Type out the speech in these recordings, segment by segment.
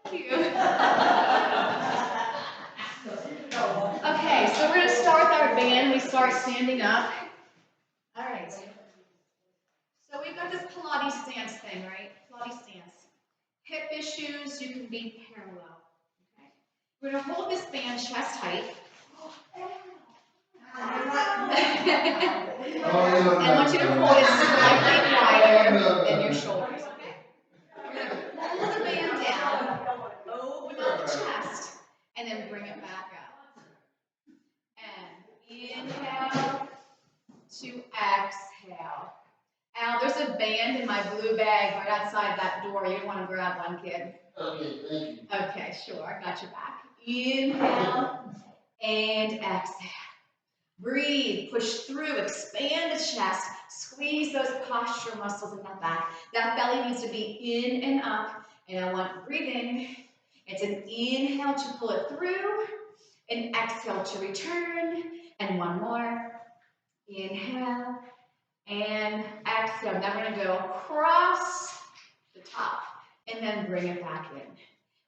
Thank you. Okay, so we're going to start with our band. We start standing up. All right. So we've got this Pilates stance thing, right? Pilates stance. Hip issues, you can be parallel. Okay. We're going to hold this band chest height. And I want you to hold it slightly wider than your shoulders. Okay? We're going to pull the band down, open up the chest, and then bring it back up. And inhale to exhale. Al, there's a band in my blue bag right outside that door. You want to grab one, kid? Okay, thank you. Okay, sure. I got your back. Inhale and exhale. Breathe, push through, expand the chest, squeeze those posture muscles in that back. That belly needs to be in and up, and I want breathing. It's an inhale to pull it through, an exhale to return, and one more. Inhale and exhale. Now we're going to go across the top, and then bring it back in.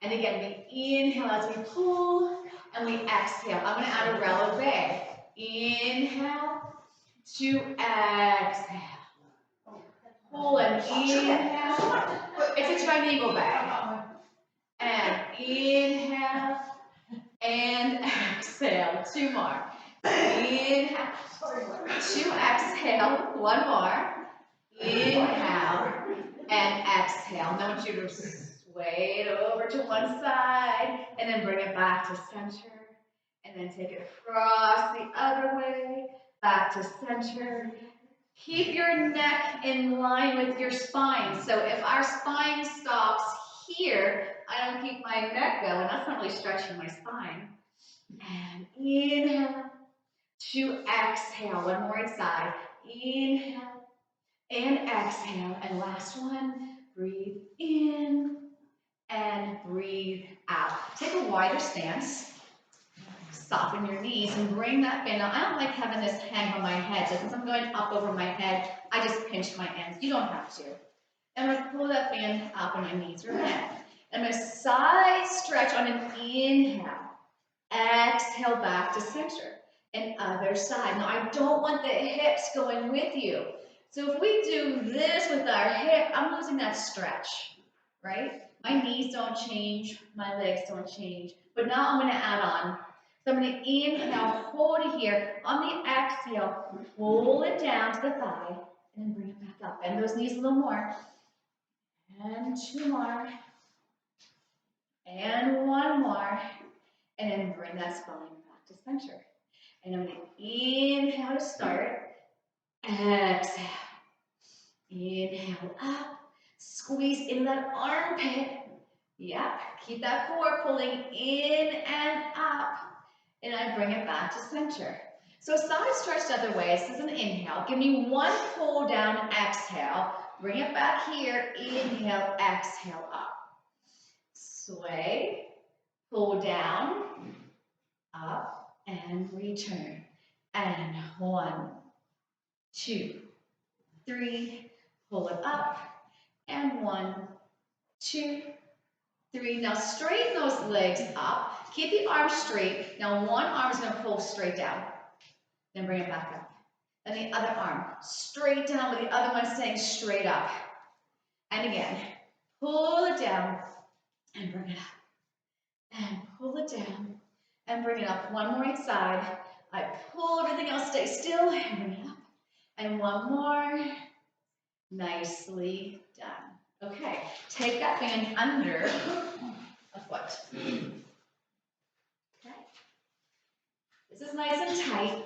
And again, we inhale as we pull, and we exhale. I'm going to add a releve. Inhale to exhale. Pull and inhale. It's a triangle bag. And inhale and exhale. Two more. Inhale to exhale. One more. Inhale and exhale. Now I want you to sway it over to one side and then bring it back to center. And then take it across the other way, back to center. Keep your neck in line with your spine. So if our spine stops here, I don't keep my neck going. That's not really stretching my spine. And inhale to exhale. One more side. Inhale and exhale. And last one, breathe in and breathe out. Take a wider stance. Soften your knees and bring that band. Now, I don't like having this hang on my head. So since I'm going up over my head, I just pinch my ends. You don't have to. I'm going to pull that band up and my knees are bent. I'm going to side stretch on an inhale. Exhale back to center. And other side. Now, I don't want the hips going with you. So if we do this with our hip, I'm losing that stretch, right? My knees don't change. My legs don't change. But now I'm going to add on. So I'm going to inhale, hold it here. On the exhale, pull it down to the thigh, and then bring it back up. Bend those knees a little more. And two more. And one more. And then bring that spine back to center. And I'm going to inhale to start. Exhale. Inhale up. Squeeze in that armpit. Yep. Keep that core pulling in and up. And I bring it back to center. So side stretch the other way. This is an inhale. Give me one pull down, exhale. Bring it back here. Inhale, exhale up. Sway, pull down, up, and return. And 1, 2, 3. Pull it up. And 1, 2, 3. Now straighten those legs up. Keep the arms straight. Now one arm is going to pull straight down. Then bring it back up. And the other arm straight down with the other one staying straight up. And again, pull it down and bring it up. And pull it down and bring it up. One more each side. I pull everything else, stay still, and bring it up. And one more. Nicely done. Okay, take that band under a foot. Okay. This is nice and tight,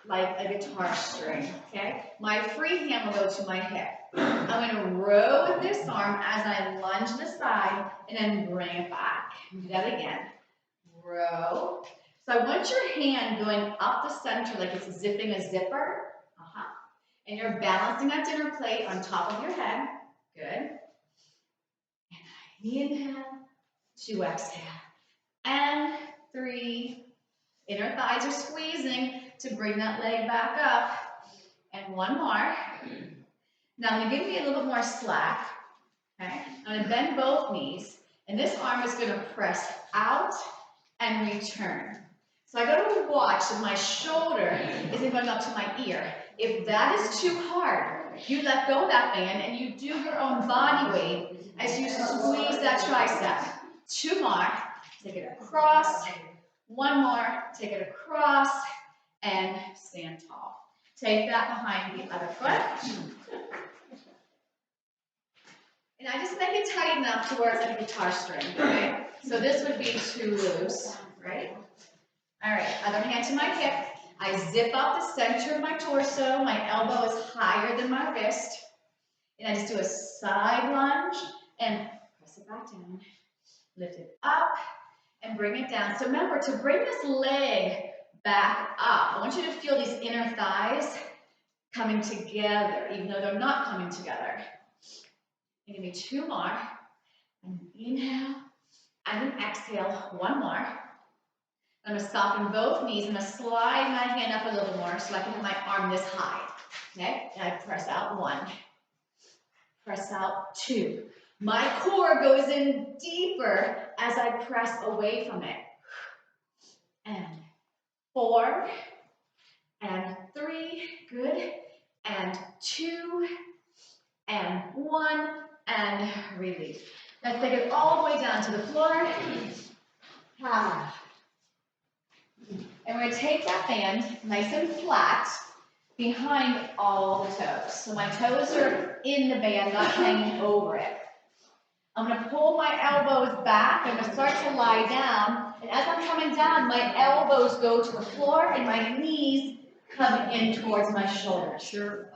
like a guitar string, okay? My free hand will go to my hip. I'm going to row with this arm as I lunge to the side and then bring it back. Do that again. Row. So I want your hand going up the center like it's zipping a zipper. And you're balancing that dinner plate on top of your head. Good. And I inhale to exhale. And 3. Inner thighs are squeezing to bring that leg back up. And one more. Now I'm going to give me a little bit more slack. Okay. I'm going to bend both knees. And this arm is going to press out and return. So I got to watch that my shoulder isn't going up to my ear. If that is too hard, you let go of that band and you do your own body weight as you squeeze that tricep. 2 more, take it across. 1 more, take it across, and stand tall. Take that behind the other foot. And I just make it tight enough to where it's like a guitar string, right? So this would be too loose, right? All right, other hand to my hip. I zip up the center of my torso. My elbow is higher than my wrist. And I just do a side lunge and press it back down. Lift it up and bring it down. So remember, to bring this leg back up, I want you to feel these inner thighs coming together, even though they're not coming together. And give me 2 more. And inhale and then exhale. 1 more. I'm going to soften both knees. I'm going to slide my hand up a little more so I can have my arm this high. Okay? And I press out 1. Press out 2. My core goes in deeper as I press away from it. And 4. And 3. Good. And 2. And 1. And release. Let's take it all the way down to the floor. And we're going to take that band nice and flat behind all the toes. So my toes are in the band, not hanging over it. I'm going to pull my elbows back. I'm going to start to lie down. And as I'm coming down, my elbows go to the floor and my knees come in towards my shoulders. Sure.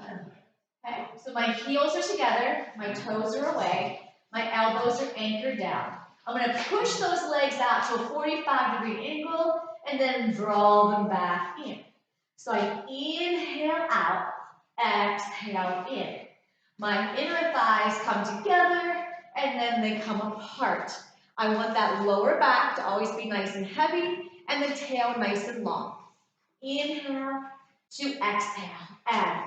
Okay, so my heels are together, my toes are away, my elbows are anchored down. I'm going to push those legs out to a 45-degree angle and then draw them back in. So I inhale out, exhale in. My inner thighs come together and then they come apart. I want that lower back to always be nice and heavy and the tail nice and long. Inhale to exhale and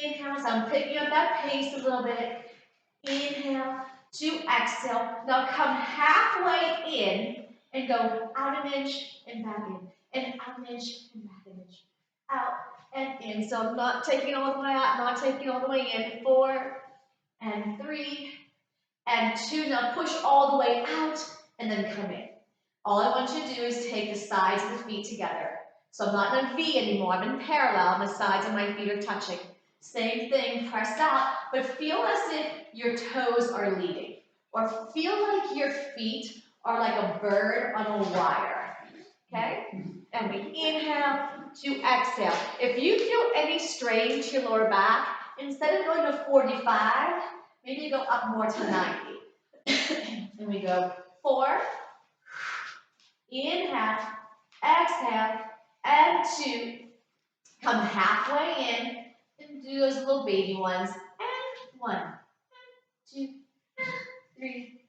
inhale. So I'm picking up that pace a little bit. Inhale to exhale. Now come halfway in and go out an inch and back in. And out an inch and back an inch. Out and in. So I'm not taking all the way out, not taking all the way in. 4 and 3 and 2. Now push all the way out and then come in. All I want you to do is take the sides of the feet together. So I'm not in a V anymore. I'm in parallel and the sides of my feet are touching. Same thing, press out, but feel as if your toes are leading. Or feel like your feet are like a bird on a wire. Okay? And we inhale to exhale. If you feel any strain to your lower back, instead of going to 45, maybe you go up more to 90. And we go 4, inhale, exhale, and 2. Come halfway in. And do those little baby ones. And 1, 2, 3,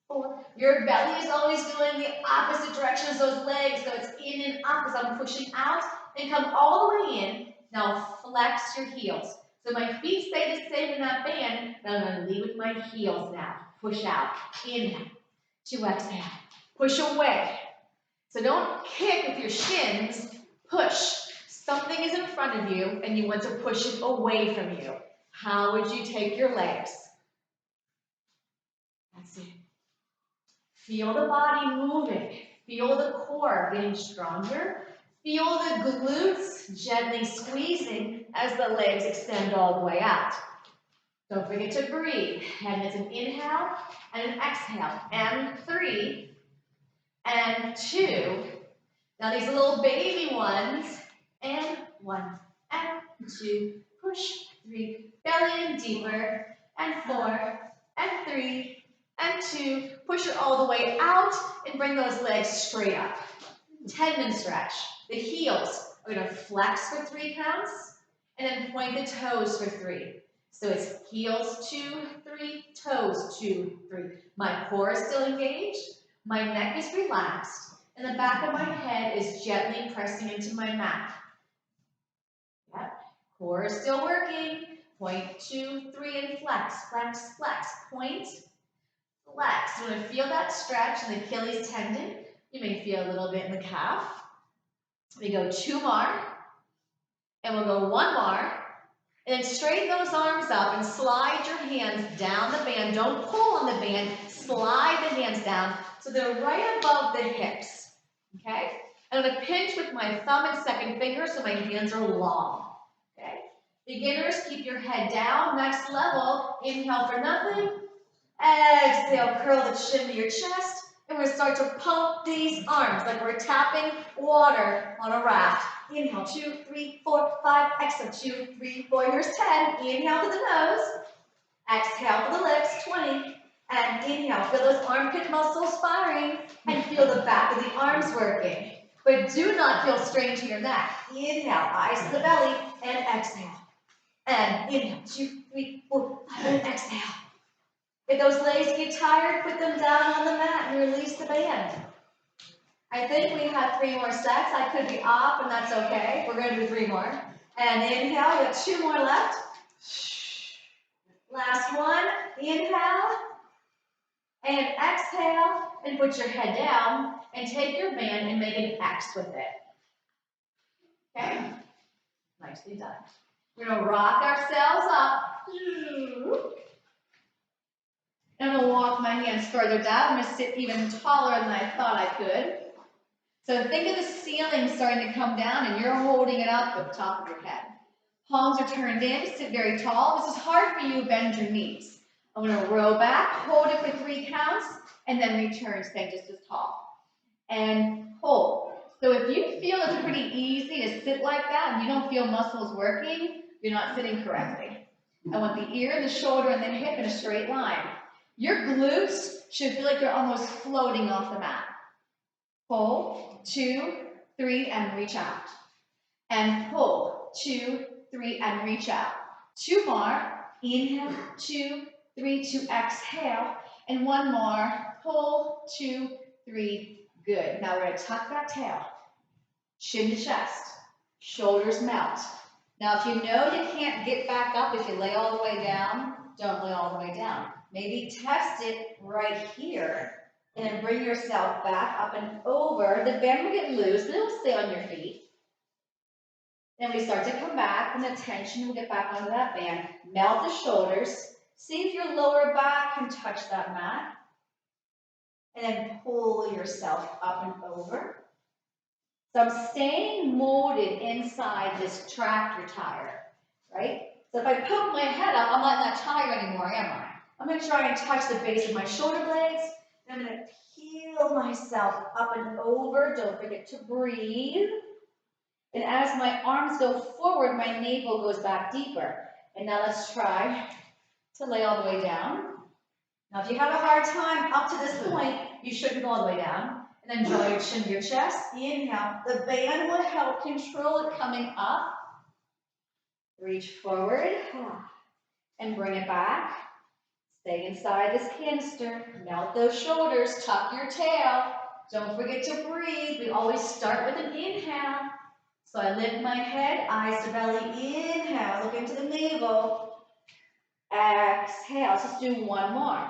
4. Your belly is always going the opposite direction as those legs, so it's in and up as I'm pushing out. And come all the way in. Now flex your heels. So my feet stay the same in that band, but I'm going to lead with my heels now. Push out. Inhale. To exhale. Push away. So don't kick with your shins. Push. Something is in front of you and you want to push it away from you. How would you take your legs? That's it. Feel the body moving. Feel the core getting stronger. Feel the glutes gently squeezing as the legs extend all the way out. Don't forget to breathe. And it's an inhale and an exhale. And 3 and 2. Now these little baby ones. And 1 and 2, push, 3, belly in deeper, and 4 and 3 and 2, push it all the way out and bring those legs straight up. Tendon stretch. The heels are going to flex for 3 counts and then point the toes for 3. So it's heels 2, 3, toes 2, 3. My core is still engaged, my neck is relaxed, and the back of my head is gently pressing into my mat. Yep. Core is still working. Point, 2, 3, and flex, flex, flex. Point, Flex. You want to feel that stretch in the Achilles tendon. You may feel a little bit in the calf. We go 2 more, and we'll go 1 more, and then straighten those arms up and slide your hands down the band. Don't pull on the band, slide the hands down so they're right above the hips, okay? I'm going to pinch with my thumb and second finger so my hands are long, okay? Beginners, keep your head down. Next level, inhale for nothing. Exhale, curl the chin to your chest. And we're going to start to pump these arms like we're tapping water on a raft. Inhale, 2, 3, 4, 5. Exhale, 2, 3, 4. Here's 10. Inhale to the nose. Exhale to the lips, 20. And inhale, feel those armpit muscles firing. And feel the back of the arms working. But do not feel strain to your neck. Inhale, eyes to the belly, and exhale. And inhale, 2, 3, 4, 5, and exhale. If those legs get tired, put them down on the mat and release the band. I think we have 3 more sets. I could be off, and that's okay. We're going to do 3 more. And inhale, you have 2 more left. Last one. Inhale. And exhale. And put your head down. And take your band and make an X with it. Okay? Nicely done. We're going to rock ourselves up. I'm going to walk my hands further down. I'm going to sit even taller than I thought I could. So think of the ceiling starting to come down and you're holding it up at the top of your head. Palms are turned in, sit very tall. This is hard for you, bend your knees. I'm going to row back, hold it for 3 counts, and then return, stay just as tall. And hold. So if you feel it's pretty easy to sit like that and you don't feel muscles working, you're not sitting correctly. I want the ear, the shoulder, and the hip in a straight line. Your glutes should feel like you're almost floating off the mat. Pull, 2, 3, and reach out. And pull, 2, 3, and reach out. 2 more. Inhale, 2, 3, to exhale. And 1 more. Pull, 2, 3. Good. Now we're going to tuck that tail. Chin to chest. Shoulders melt. Now if you know you can't get back up if you lay all the way down, don't lay all the way down. Maybe test it right here, and then bring yourself back up and over. The band will get loose, but it'll stay on your feet. Then we start to come back, and the tension will get back onto that band. Melt the shoulders. See if your lower back can touch that mat. And then pull yourself up and over. So I'm staying molded inside this tractor tire, right? So if I poke my head up, I'm not in that tire anymore, am I? I'm going to try and touch the base of my shoulder blades. And I'm going to peel myself up and over. Don't forget to breathe. And as my arms go forward, my navel goes back deeper. And now let's try to lay all the way down. Now, if you have a hard time up to this point, you shouldn't go all the way down. And then draw your chin to your chest. Inhale. The band will help control it coming up. Reach forward and bring it back. Stay inside this canister. Melt those shoulders. Tuck your tail. Don't forget to breathe. We always start with an inhale. So I lift my head, eyes to belly. Inhale. Look into the navel. Exhale. Let's just do 1 more.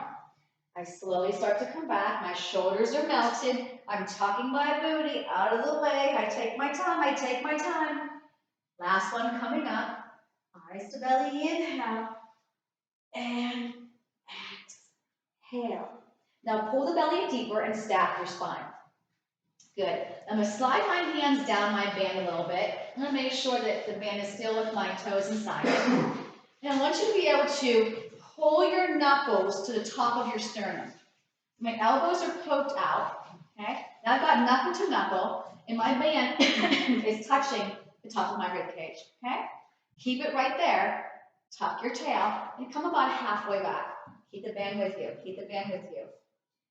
I slowly start to come back. My shoulders are melted. I'm tucking my booty out of the way. I take my time. I take my time. Last one coming up. Eyes to belly. Inhale. And exhale. Now pull the belly deeper and stack your spine. Good. I'm going to slide my hands down my band a little bit. I'm going to make sure that the band is still with my toes inside it. And I want you to be able to pull your knuckles to the top of your sternum. My elbows are poked out. Okay. Now I've got knuckle to knuckle, and my band is touching the top of my rib cage. Okay. Keep it right there. Tuck your tail and come about halfway back. Keep the band with you. Keep the band with you.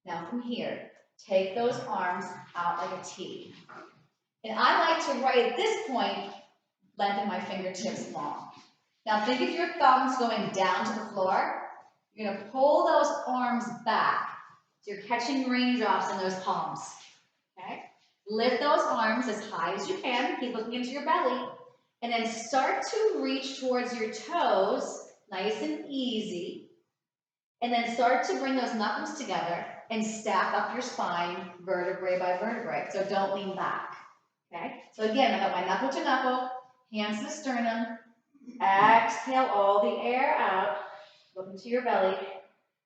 Now from here, take those arms out like a T. And I like to, right at this point, lengthen my fingertips long. Now think of your thumbs going down to the floor. You're going to pull those arms back. So you're catching raindrops in those palms. Okay? Lift those arms as high as you can. Keep looking into your belly. And then start to reach towards your toes, nice and easy. And then start to bring those knuckles together and stack up your spine vertebrae by vertebrae. So don't lean back. Okay? So again, I got my knuckle to knuckle, hands to the sternum. Exhale all the air out. Look into your belly.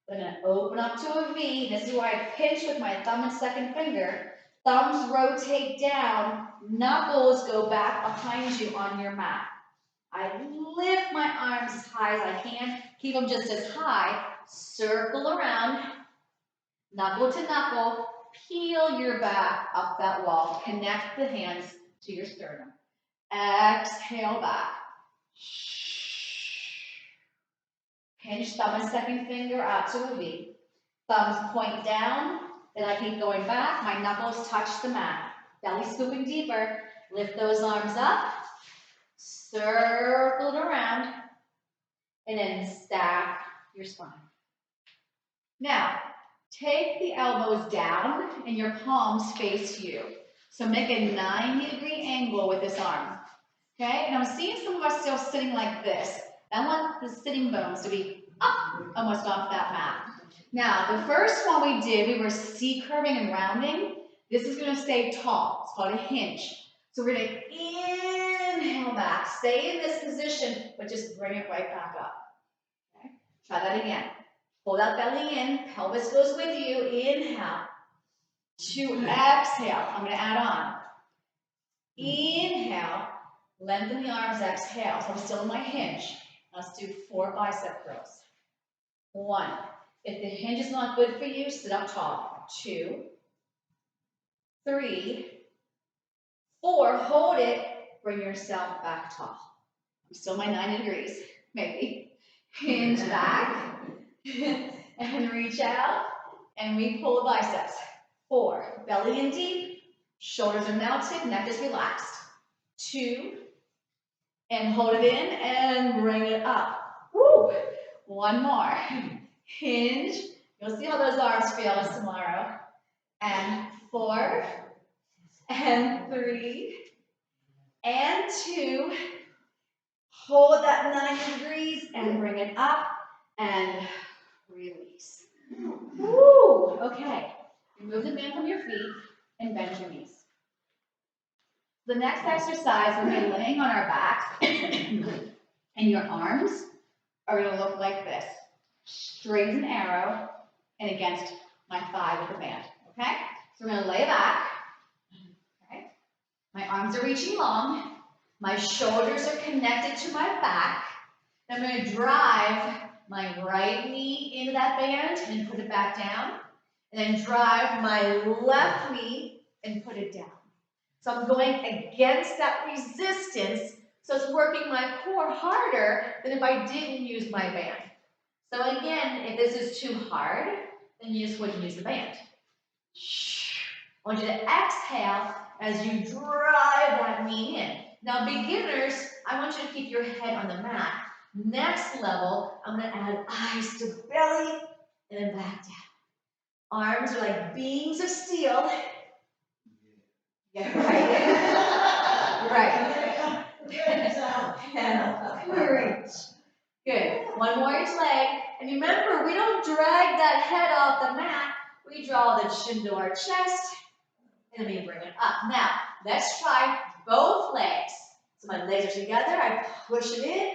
I'm going to open up to a V. This is where I pinch with my thumb and second finger. Thumbs rotate down. Knuckles go back behind you on your mat. I lift my arms as high as I can. Keep them just as high. Circle around. Knuckle to knuckle. Peel your back up that wall. Connect the hands to your sternum. Exhale back. Pinch thumb and second finger out to a V. Thumbs point down. Then I keep going back. My knuckles touch the mat. Belly scooping deeper. Lift those arms up. Circle it around. And then stack your spine. Now, take the elbows down and your palms face you. So make a 90-degree angle with this arm. Okay? And I'm seeing some of us still sitting like this. I want the sitting bones to be up almost off that mat. Now, the first one we did, we were C-curving and rounding. This is going to stay tall. It's called a hinge. So we're going to inhale back. Stay in this position, but just bring it right back up. Okay? Try that again. Pull that belly in. Pelvis goes with you. Inhale. To exhale. I'm going to add on. Inhale. Lengthen the arms. Exhale. So I'm still in my hinge. Let's do 4 bicep curls. 1. If the hinge is not good for you, sit up tall. 2, 3, 4. Hold it. Bring yourself back tall. I'm still my 90 degrees, maybe. Hinge back and reach out, and we pull the biceps. 4. Belly in deep. Shoulders are melted. Neck is relaxed. 2. And hold it in and bring it up. Woo! 1 more. Hinge. You'll see how those arms feel tomorrow. And 4. And 3. And 2. Hold that 90 degrees and bring it up and release. Woo! Okay. Remove the band from your feet and bend your knees. The next exercise, we're going to be laying on our back, and your arms are going to look like this. Straight as an arrow, and against my thigh with the band, okay? So we're going to lay back, okay? My arms are reaching long. My shoulders are connected to my back. I'm going to drive my right knee into that band and put it back down, and then drive my left knee and put it down. So I'm going against that resistance, so it's working my core harder than if I didn't use my band. So again, if this is too hard, then you just wouldn't use the band. I want you to exhale as you drive that knee in. Now beginners, I want you to keep your head on the mat. Next level, I'm going to add eyes to belly and then back down. Arms are like beams of steel. Yeah, right. And reach. Good. One more each leg. And remember, we don't drag that head off the mat. We draw the chin to our chest, and then we bring it up. Now, let's try both legs. So my legs are together. I push it in.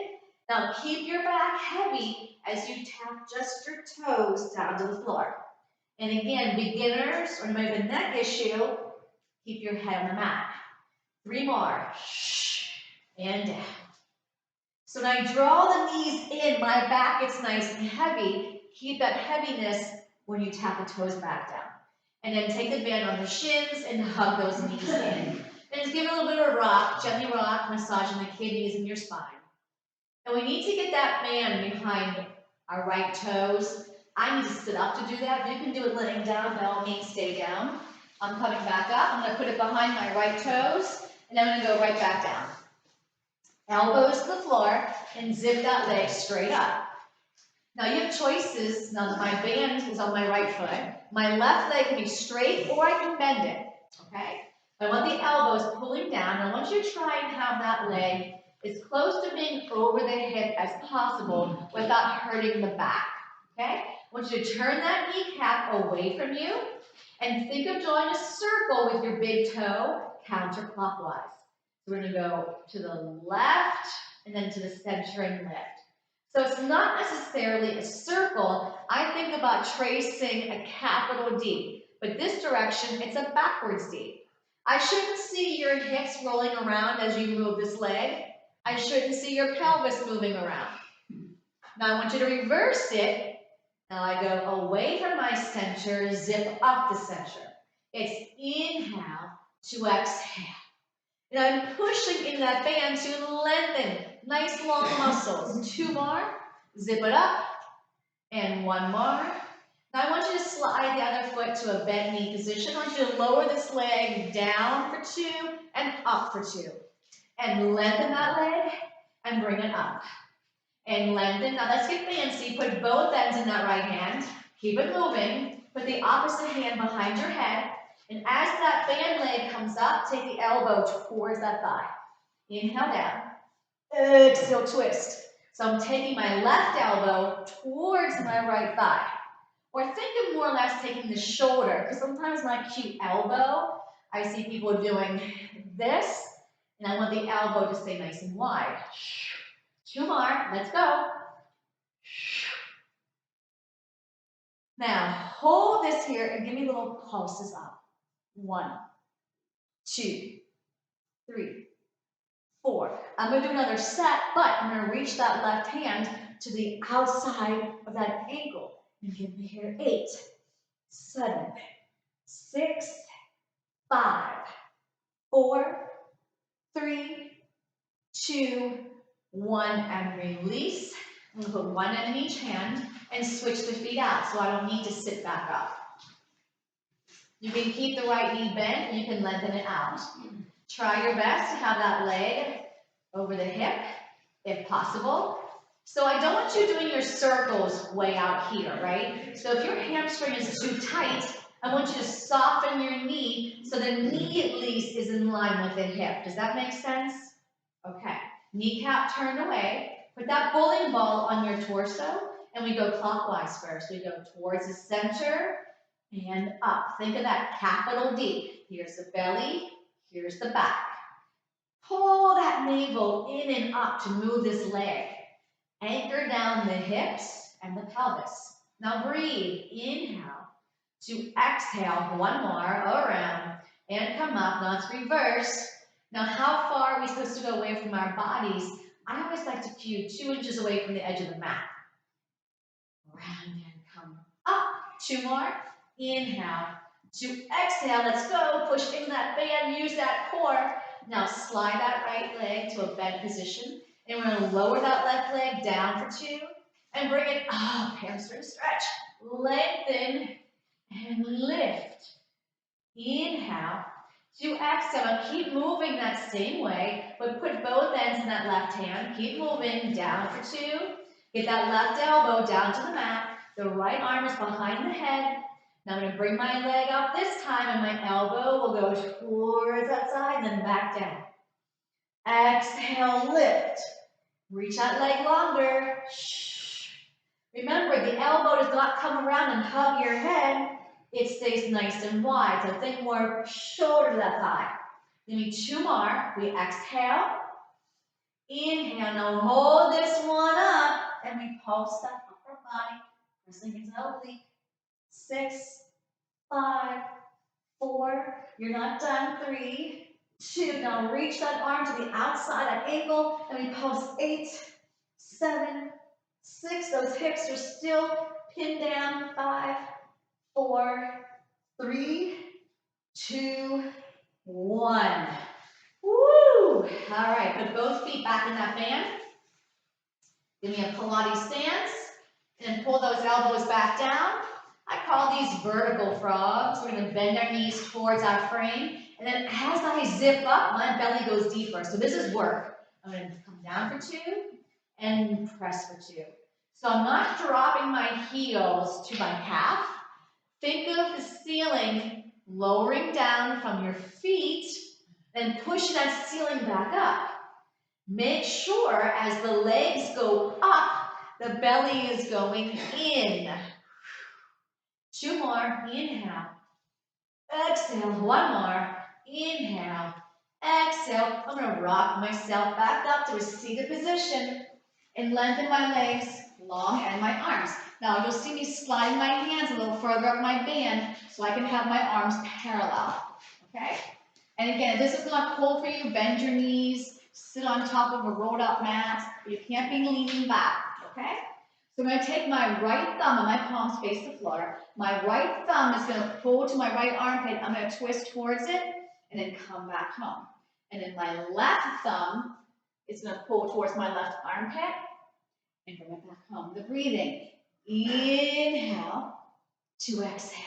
Now, keep your back heavy as you tap just your toes down to the floor. And again, beginners, or anybody with a neck issue, keep your head on the mat. 3 more. And down. So when I draw the knees in, my back gets nice and heavy. Keep that heaviness when you tap the toes back down. And then take the band on the shins and hug those knees in. And just give it a little bit of a rock, gently rock, massaging the kidneys and your spine. And we need to get that band behind our right toes. I need to sit up to do that. You can do it laying down, by all means, stay down. I'm coming back up. I'm going to put it behind my right toes, and then I'm going to go right back down. Elbows to the floor, and zip that leg straight up. Now you have choices. Now my band is on my right foot. My left leg can be straight, or I can bend it, okay? I want the elbows pulling down. I want you to try and have that leg as close to being over the hip as possible without hurting the back, okay? I want you to turn that kneecap away from you and think of drawing a circle with your big toe counterclockwise. So we're going to go to the left and then to the center and lift. So it's not necessarily a circle. I think about tracing a capital D, but this direction, it's a backwards D. I shouldn't see your hips rolling around as you move this leg. I shouldn't see your pelvis moving around. Now I want you to reverse it. Now I go away from my center, zip up the center. It's inhale to exhale. And I'm pushing in that band to lengthen. Nice long muscles. 2 more. Zip it up. And 1 more. Now I want you to slide the other foot to a bent knee position. I want you to lower this leg down for 2 and up for 2. And lengthen that leg and bring it up. And lengthen. Now let's get fancy. Put both ends in that right hand. Keep it moving. Put the opposite hand behind your head. And as that band leg comes up, take the elbow towards that thigh. Inhale down. Exhale, twist. So I'm taking my left elbow towards my right thigh. Or think of more or less taking the shoulder, because sometimes my cute elbow, I see people doing this, and I want the elbow to stay nice and wide. 2 more, let's go. Now, hold this here and give me little pulses up. 1, 2, 3, 4. I'm going to do another set, but I'm going to reach that left hand to the outside of that ankle. And give me here 8, 7, 6, 5, 4, 3, 2, 1, and release. I'm going to put one end in each hand and switch the feet out so I don't need to sit back up. You can keep the right knee bent and you can lengthen it out. Try your best to have that leg over the hip, if possible. So I don't want you doing your circles way out here, right? So if your hamstring is too tight, I want you to soften your knee so the knee at least is in line with the hip. Does that make sense? Okay. Kneecap turned away. Put that bowling ball on your torso, and we go clockwise first. We go towards the center and up. Think of that capital D. Here's the belly. Here's the back. Pull that navel in and up to move this leg. Anchor down the hips and the pelvis. Now breathe. Inhale to exhale. 1 more. Around. And come up. Now it's reverse. Now how far are we supposed to go away from our bodies? I always like to cue 2 inches away from the edge of the mat. Round and come up. 2 more. Inhale to exhale. Let's go. Push into that band. Use that core. Now slide that right leg to a bent position. And we're going to lower that left leg down for 2. And bring it up. Hamstring stretch. Lengthen and lift. Inhale to exhale. Keep moving that same way, but put both ends in that left hand. Keep moving down for 2. Get that left elbow down to the mat. The right arm is behind the head. Now I'm going to bring my leg up this time, and my elbow will go towards that side and then back down. Exhale, lift. Reach that leg longer. Remember, the elbow does not come around and hug your head. It stays nice and wide. So think more shoulder to that thigh. Give me 2 more. We exhale. Inhale. Now hold this one up. And we pulse that upper body. Pressing into the oblique. 6, 5, 4. You're not done. 3, 2. Now reach that arm to the outside, that ankle. And we pulse 8, 7, 6. Those hips are still pinned down. 5, 4, 3, 2, 1. Woo! All right, put both feet back in that band. Give me a Pilates stance. And pull those elbows back down. I call these vertical frogs. We're going to bend our knees towards our frame. And then as I zip up, my belly goes deeper. So this is work. I'm going to come down for 2 and press for 2. So I'm not dropping my heels to my calf. Think of the ceiling lowering down from your feet and push that ceiling back up. Make sure as the legs go up, the belly is going in. 2 more, inhale. Exhale, 1 more, inhale. Exhale, I'm gonna rock myself back up to a seated position and lengthen my legs long and my arms. Now you'll see me sliding my hands a little further up my band so I can have my arms parallel, okay? And again, if this is not cool for you, bend your knees, sit on top of a rolled up mat, but you can't be leaning back, okay? So I'm gonna take my right thumb and my palms face the floor. My right thumb is gonna pull to my right armpit. I'm gonna twist towards it and then come back home. And then my left thumb is gonna pull towards my left armpit and bring it back home. The breathing, inhale to exhale.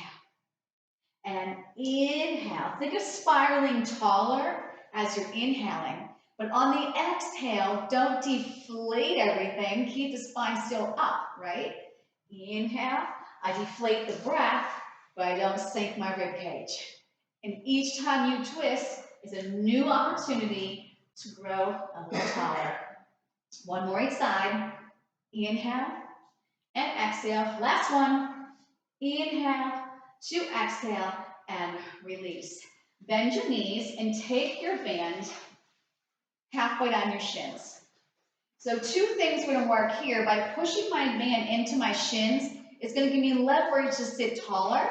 And inhale, think of spiraling taller as you're inhaling. But on the exhale, don't deflate everything. Keep the spine still up, right? Inhale, I deflate the breath, but I don't sink my rib cage. And each time you twist is a new opportunity to grow a little taller. 1 more each side. Inhale and exhale. Last one. Inhale to exhale and release. Bend your knees and take your band halfway down your shins. So 2 things are going to work here. By pushing my band into my shins, it's going to give me leverage to sit taller.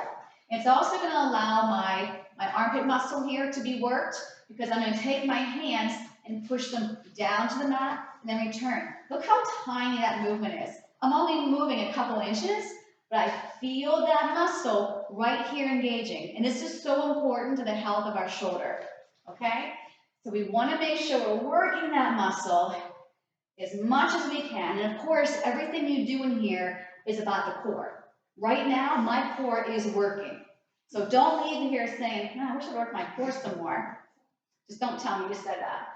It's also going to allow my armpit muscle here to be worked because I'm going to take my hands and push them down to the mat and then return. Look how tiny that movement is. I'm only moving a couple inches, but I feel that muscle right here engaging. And this is so important to the health of our shoulder, okay? So we want to make sure we're working that muscle as much as we can. And of course, everything you do in here is about the core. Right now, my core is working. So don't leave here saying, oh, I wish I worked my core some more. Just don't tell me you said that.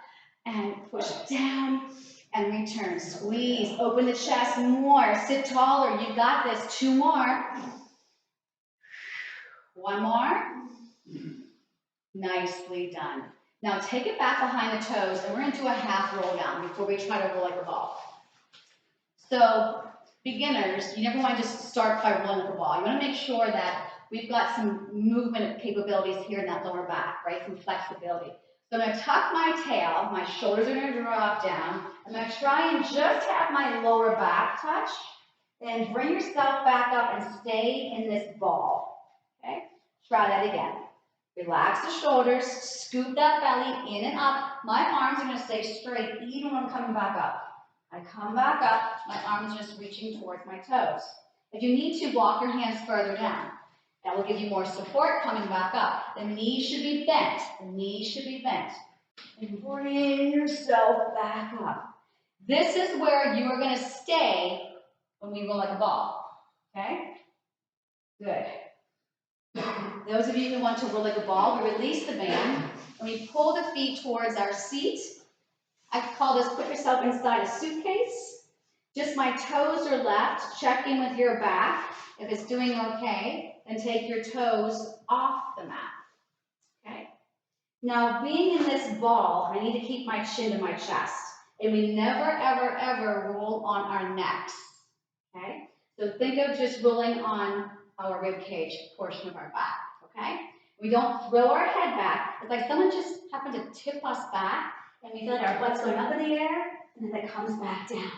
And push down and return. Squeeze, open the chest more, sit taller. You got this. 2 more. 1 more. Nicely done. Now take it back behind the toes and we're going to do a half roll down before we try to roll like a ball. So beginners, you never want to just start by rolling like a ball. You want to make sure that we've got some movement capabilities here in that lower back, right? Some flexibility. So I'm going to tuck my tail, my shoulders are going to drop down. I'm going to try and just have my lower back touch. Then bring yourself back up and stay in this ball. Okay? Try that again. Relax the shoulders, scoop that belly in and up. My arms are going to stay straight even when I'm coming back up. I come back up, my arms are just reaching towards my toes. If you need to, walk your hands further down. That will give you more support coming back up. The knees should be bent. The knees should be bent. And bring yourself back up. This is where you are going to stay when we roll like a ball. Okay? Good. Those of you who want to roll like a ball, we release the band and we pull the feet towards our seat. I call this put yourself inside a suitcase. Just my toes are left. Check in with your back. If it's doing okay, then take your toes off the mat. Okay? Now, being in this ball, I need to keep my chin to my chest. And we never, ever, ever roll on our necks. Okay? So think of just rolling on our rib cage portion of our back. Okay? We don't throw our head back. It's like someone just happened to tip us back, and we feel like our butt's going up in the air, and then it comes back down.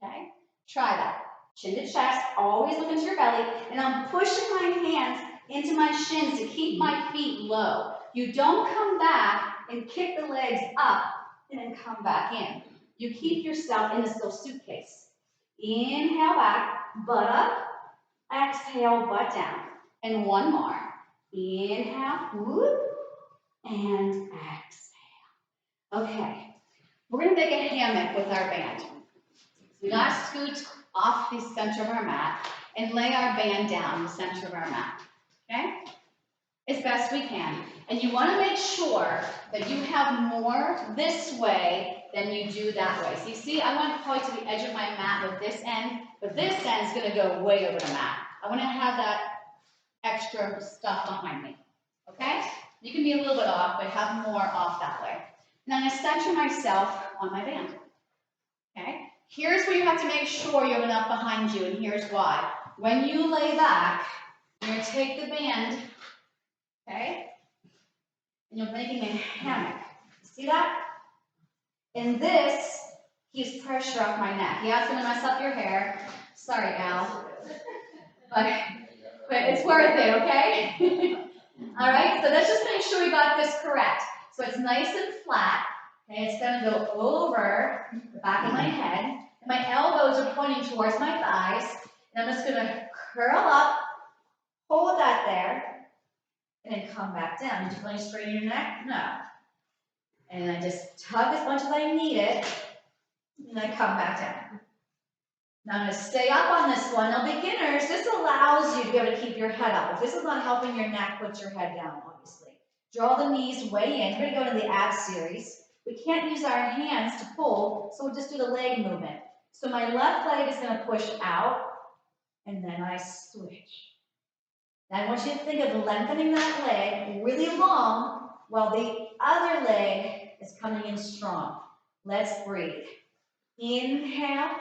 Okay? Try that. Chin to chest, always look into your belly, and I'm pushing my hands into my shins to keep my feet low. You don't come back and kick the legs up and then come back in. You keep yourself in this little suitcase. Inhale back, butt up, exhale, butt down. And 1 more. Inhale, whoop, and exhale. Okay, we're going to make a hammock with our band. We got to scoot off the center of our mat and lay our band down in the center of our mat, okay? As best we can. And you want to make sure that you have more this way than you do that way. So you see, I want probably to the edge of my mat with this end, but this end is going to go way over the mat. I want to have that extra stuff behind me, okay? You can be a little bit off, but have more off that way. Now I'm going to center myself on my band, okay? Here's where you have to make sure you have enough behind you, and here's why. When you lay back, You're going to take the band, okay? And you're making a hammock. See that? And this keeps pressure off my neck. Yeah, it's going to mess up your hair. Sorry, Al. But it's worth it, okay? All right, so let's just make sure we got this correct. So it's nice and flat. Okay, it's going to go over the back of my head. And my elbows are pointing towards my thighs. And I'm just going to curl up, hold that there, and then come back down. Did you feel any strain in your neck? No. And I just tug as much as I need it, and I come back down. Now I'm going to stay up on this one. Now beginners, this allows you to be able to keep your head up. If this is not helping your neck, put your head down, obviously. Draw the knees way in. We're going to go into the ab series. We can't use our hands to pull, so we'll just do the leg movement. So my left leg is going to push out, and then I switch. Now I want you to think of lengthening that leg really long while the other leg is coming in strong. Let's breathe. Inhale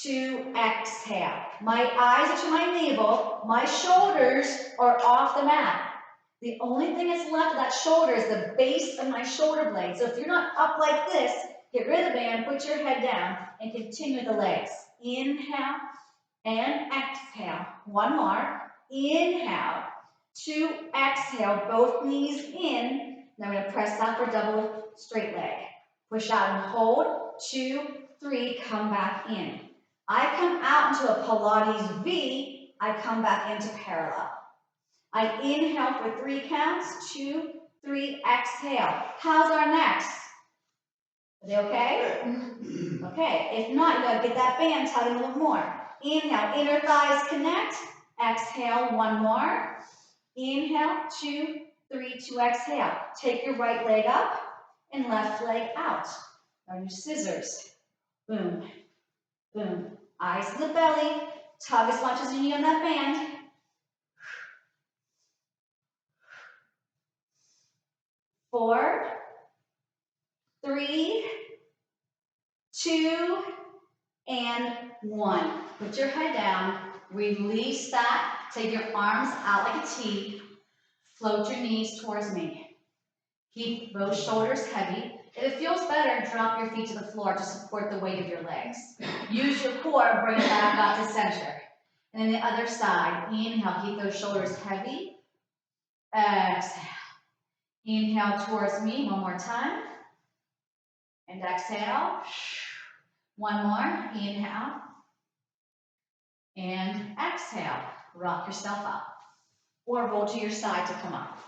to exhale. My eyes are to my navel. My shoulders are off the mat. The only thing that's left of that shoulder is the base of my shoulder blade. So if you're not up like this, get rid of the band, put your head down, and continue the legs. Inhale and exhale. One more. Inhale to exhale. Both knees in. Now we're going to press out for double straight leg. Push out and hold. 2, 3, come back in. I come out into a Pilates V. I come back into parallel. I inhale for 3 counts. 2, 3, exhale. How's our necks? Are they okay? Okay. If not, you gotta get that band tugging a little more. Inhale, inner thighs connect. Exhale, one more. Inhale, 2, 3, to exhale. Take your right leg up and left leg out. Now your scissors. Boom, boom. Eyes to the belly. Tug as much as you need on that band. Four, 3, 2, and 1. Put your head down. Release that. Take your arms out like a T. Float your knees towards me. Keep those shoulders heavy. If it feels better, drop your feet to the floor to support the weight of your legs. Use your core, bring it back up to center. And then the other side, inhale, keep those shoulders heavy. Exhale. Inhale towards me, one more time. And exhale. One more, inhale. And exhale. Rock yourself up. Or roll to your side to come up.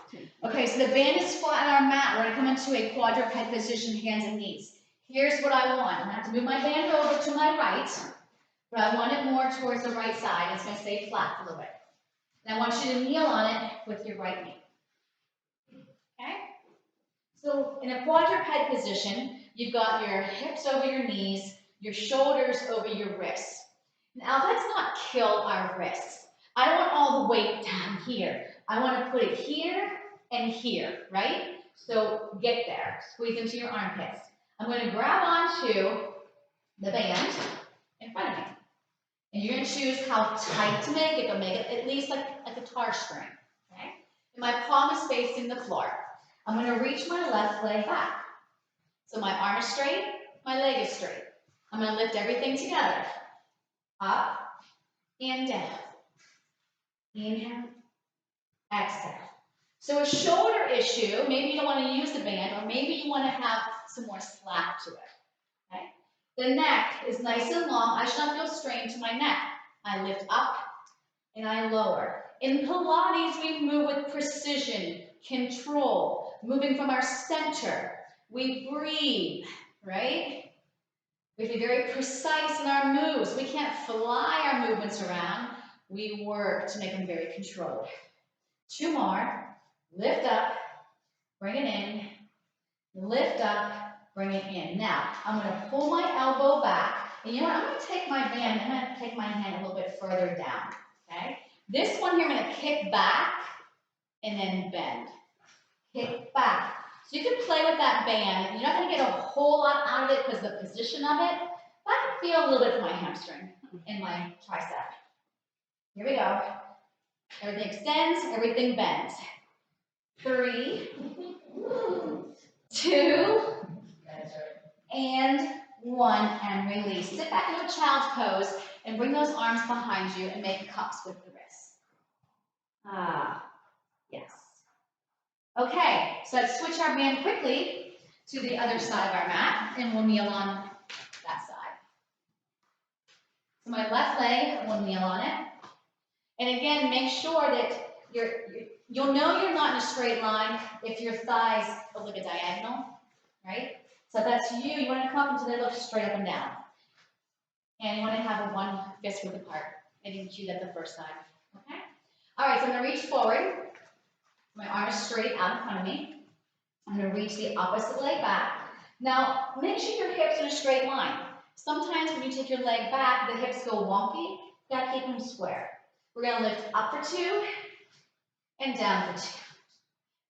Okay, so the band is flat on our mat. We're going to come into a quadruped position, hands and knees. Here's what I want. I'm going to have to move my band over to my right, but I want it more towards the right side. It's going to stay flat for a little bit. And I want you to kneel on it with your right knee. Okay? So in a quadruped position, you've got your hips over your knees, your shoulders over your wrists. Now, let's not kill our wrists. I don't want all the weight down here. I want to put it here and here, right? So get there. Squeeze into your armpits. I'm going to grab onto the band in front of me. And you're going to choose how tight to make it, but make it at least like a guitar string, okay? And my palm is facing the floor. I'm going to reach my left leg back. So my arm is straight, my leg is straight. I'm going to lift everything together. Up and down. Inhale, exhale. So a shoulder issue, maybe you don't want to use the band, or maybe you want to have some more slack to it. Okay? The neck is nice and long. I should not feel strain to my neck. I lift up and I lower. In Pilates, we move with precision, control, moving from our center. We breathe, right? We have to be very precise in our moves. We can't fly our movements around. We work to make them very controlled. 2 more. Lift up, bring it in. Lift up, bring it in. Now, I'm going to pull my elbow back. And you know what? I'm going to take my band, I'm going to take my hand a little bit further down. Okay? This one here, I'm going to kick back and then bend. Kick back. So you can play with that band. You're not going to get a whole lot out of it because the position of it, but I can feel a little bit of my hamstring and my tricep. Here we go. Everything extends, everything bends. 3, 2, and 1, and release. Sit back into a child's pose and bring those arms behind you and make cups with the wrists. Yes. Okay, so let's switch our band quickly to the other side of our mat, and we'll kneel on that side. So my left leg, we'll kneel on it. And again, make sure that you'll know you're not in a straight line if your thighs are like a diagonal, right? So if that's you want to come up until they look straight up and down. And you want to have a one fist width apart. I didn't cue that the first time, okay? All right, so I'm going to reach forward. My arm is straight out in front of me. I'm going to reach the opposite leg back. Now, make sure your hips are in a straight line. Sometimes when you take your leg back, the hips go wonky. You got to keep them square. We're going to lift up for 2 and down for 2.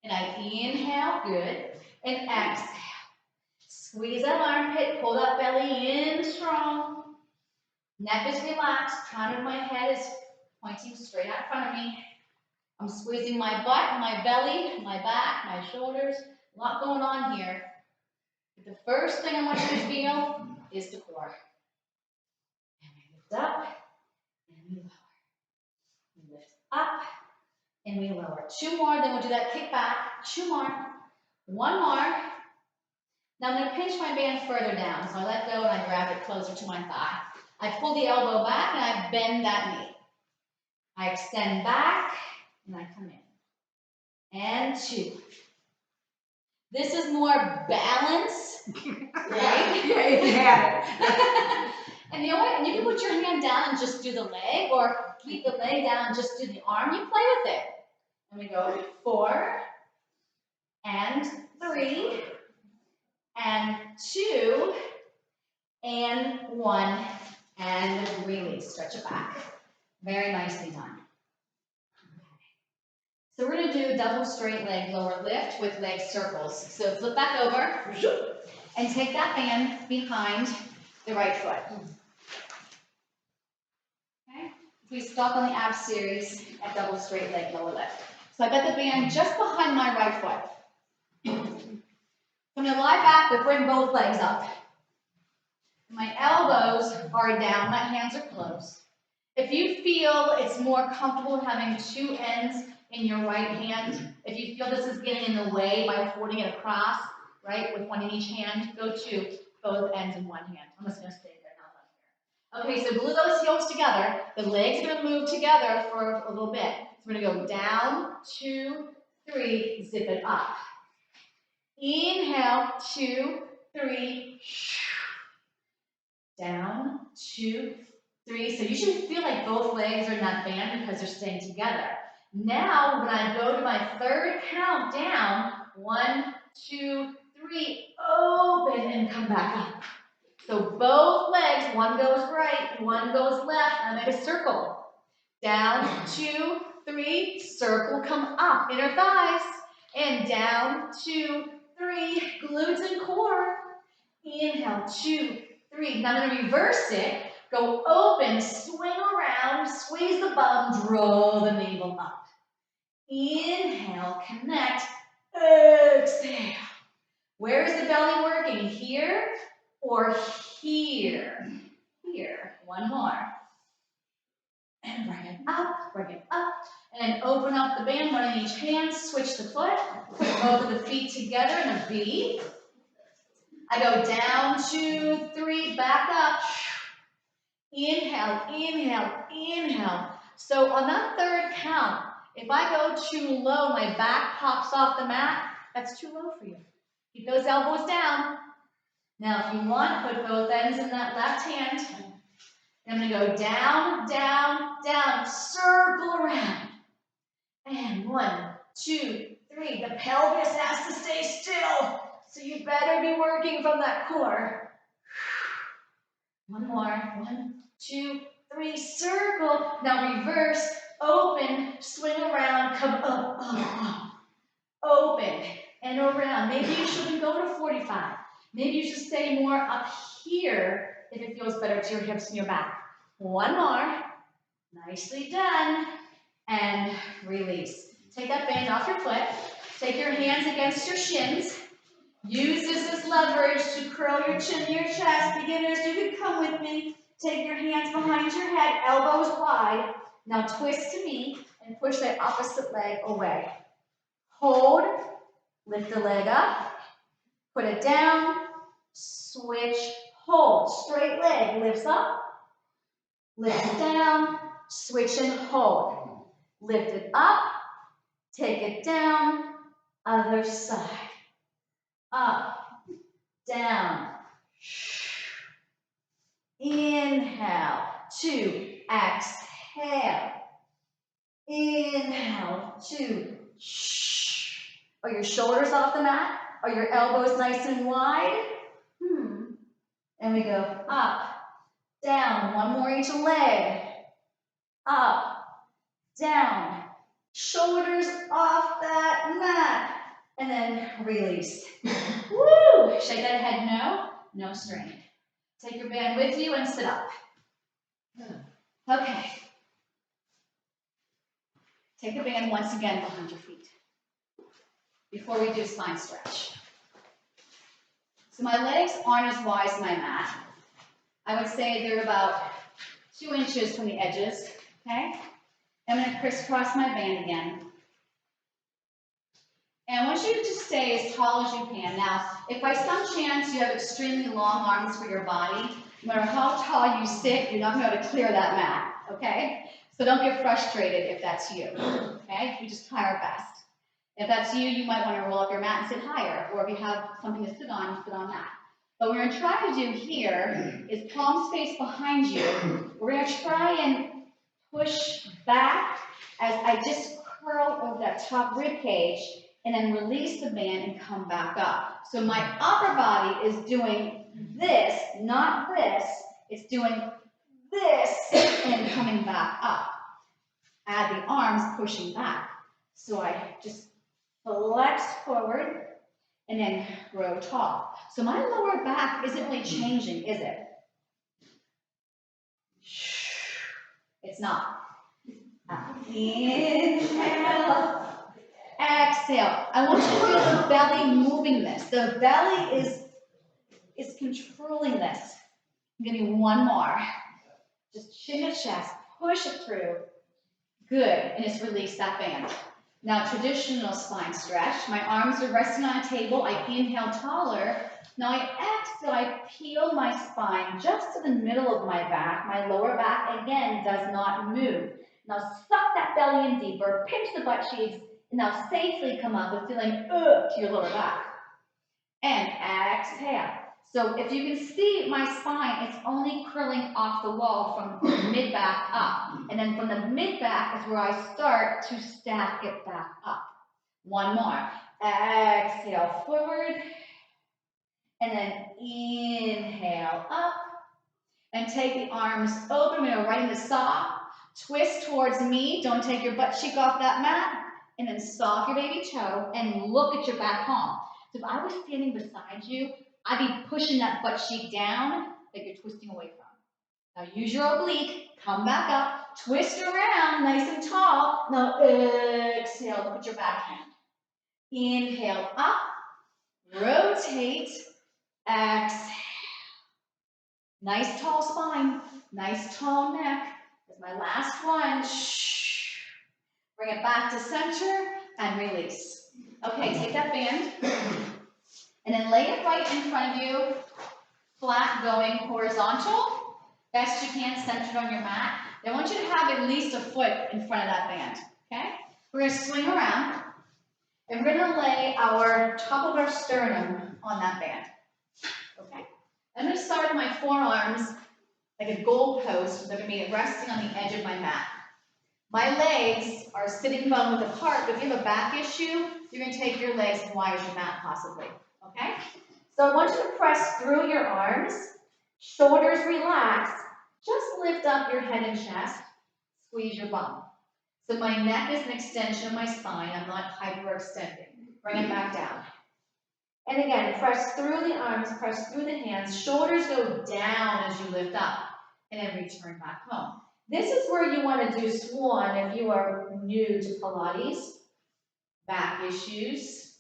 And I inhale, good, and exhale. Squeeze that armpit, pull that belly in strong. Neck is relaxed, crown of my head is pointing straight out in front of me. I'm squeezing my butt, my belly, my back, my shoulders. A lot going on here. But the first thing I want you to feel is the core. And we lift up, and we lower. We lift up, and we lower. 2 more, then we'll do that kick back. 2 more. 1 more. Now I'm going to pinch my band further down. So I let go and I grab it closer to my thigh. I pull the elbow back and I bend that knee. I extend back and I come in. And 2. This is more balance, right? Yeah. And you know what? And you can put your hand down and just do the leg, or keep the leg down and just do the arm. You play with it. And we go 4 and 3 and 2 and 1 and release. Stretch it back. Very nicely done. So we're going to do double straight leg lower lift with leg circles. So flip back over and take that band behind the right foot. Okay? We stop on the ab series at double straight leg lower lift. So I got the band just behind my right foot. I'm going to lie back but bring both legs up. My elbows are down, my hands are closed. If you feel it's more comfortable having 2 ends in your right hand, if you feel this is getting in the way by holding it across, right, with one in each hand, go to both ends in one hand. I'm just going to stay there now. Okay, so glue those heels together. The legs are going to move together for a little bit. So we're going to go down, 2, 3, zip it up. Inhale, 2, 3, down, 2, 3. So you should feel like both legs are in that band because they're staying together. Now, when I go to my 3rd count down, 1, 2, 3, open and come back up. So both legs, one goes right, one goes left, and I make a circle. Down, 2, 3, circle, come up, inner thighs, and down, 2, 3, glutes and core. Inhale, 2, 3. Now I'm going to reverse it. Go open, swing around, squeeze the bum, draw the navel up. Inhale, connect, exhale. Where is the belly working? Here or here? Here. 1 more. And bring it up, and open up the band, one in each hand, switch the foot, put both of the feet together in a V. I go down, 2, 3, back up. Inhale, inhale, inhale. So on that 3rd count, if I go too low, my back pops off the mat, that's too low for you. Keep those elbows down. Now, if you want, put both ends in that left hand. I'm going to go down, down, down, circle around. And 1, 2, 3. The pelvis has to stay still. So you better be working from that core. 1 more. 1, 2, 3. Circle. Now reverse. Open. Swing around. Come up, up, up. Open and around. Maybe you shouldn't go to 45. Maybe you should stay more up here if it feels better to your hips and your back. 1 more. Nicely done. and release. Take that band off your foot. Take your hands against your shins. Use this as leverage to curl your chin to your chest. Beginners, you can come with me. Take your hands behind your head, elbows wide. Now twist to me and push that opposite leg away. Hold, lift the leg up, put it down, switch, hold. Straight leg lifts up, lift it down, switch and hold. Lift it up, take it down, other side. Up, down. Inhale, 2, exhale. Inhale, 2. Are your shoulders off the mat? Are your elbows nice and wide? And we go up, down. One more each leg. Up, down. Shoulders off that mat. And then release. Woo! Shake that head no, no strain. Take your band with you and sit up. Okay. Take the band once again behind your feet before we do spine stretch. So my legs aren't as wide as my mat. I would say they're about 2 inches from the edges, okay? I'm going to crisscross my band again. And I want you to stay as tall as you can. Now, if by some chance you have extremely long arms for your body, no matter how tall you sit, you're not going to be able to clear that mat, okay? So don't get frustrated if that's you, okay? We just try our best. If that's you, you might want to roll up your mat and sit higher, or if you have something to sit on, you sit on that. But what we're going to try to do here is palms face behind you. We're going to try and push back as I just curl over that top rib cage and then release the band and come back up. So my upper body is doing this, not this. It's doing this and coming back up. Add the arms pushing back. So I just flex forward and then grow tall. So my lower back isn't really changing, is it? It's not. Inhale. Exhale. I want you to feel the belly moving this. The belly is controlling this. Give me one more. Just chin to chest. Push it through. Good. And just release that band. Now, traditional spine stretch. My arms are resting on a table. I inhale taller. Now I exhale. I peel my spine just to the middle of my back. My lower back, again, does not move. Now suck that belly in deeper. Pinch the butt cheeks. And now safely come up with feeling to your lower back. And exhale. So if you can see my spine, it's only curling off the wall from the mid-back up. And then from the mid-back is where I start to stack it back up. One more. Exhale forward. And then inhale up. And take the arms open. We're going to right in the saw. Twist towards me. Don't take your butt cheek off that mat. And then saw off your baby toe and look at your back palm. So if I was standing beside you, I'd be pushing that butt cheek down that you're twisting away from. Now use your oblique, come back up, twist around nice and tall. Now exhale, look at your backhand. Inhale up, rotate, exhale. Nice tall spine, nice tall neck. That's my last one. Bring it back to center and release. Okay, take that band and then lay it right in front of you, flat going horizontal. Best you can, centered on your mat. I want you to have at least a foot in front of that band, okay? We're going to swing around and we're going to lay our top of our sternum on that band, okay? I'm going to start my forearms like a goal post. They're going to be resting on the edge of my mat. My legs are sitting bone width apart, but if you have a back issue, you're going to take your legs as wide as your mat possibly, okay? So I want you to press through your arms, shoulders relax, just lift up your head and chest, squeeze your bum. So my neck is an extension of my spine, I'm not hyperextending. Bring it back down. And again, press through the arms, press through the hands, shoulders go down as you lift up, and then return back home. This is where you want to do swan if you are new to Pilates. Back issues.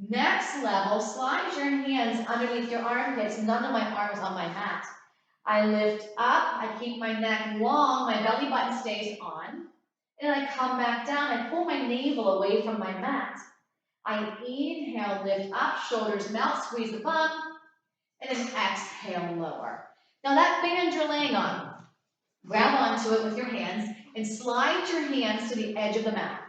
Next level, slide your hands underneath your armpits. None of my arms on my mat. I lift up, I keep my neck long, my belly button stays on. And I come back down, I pull my navel away from my mat. I inhale, lift up, shoulders melt, squeeze the bum, and then exhale, lower. Now that band you're laying on, grab onto it with your hands and slide your hands to the edge of the mat.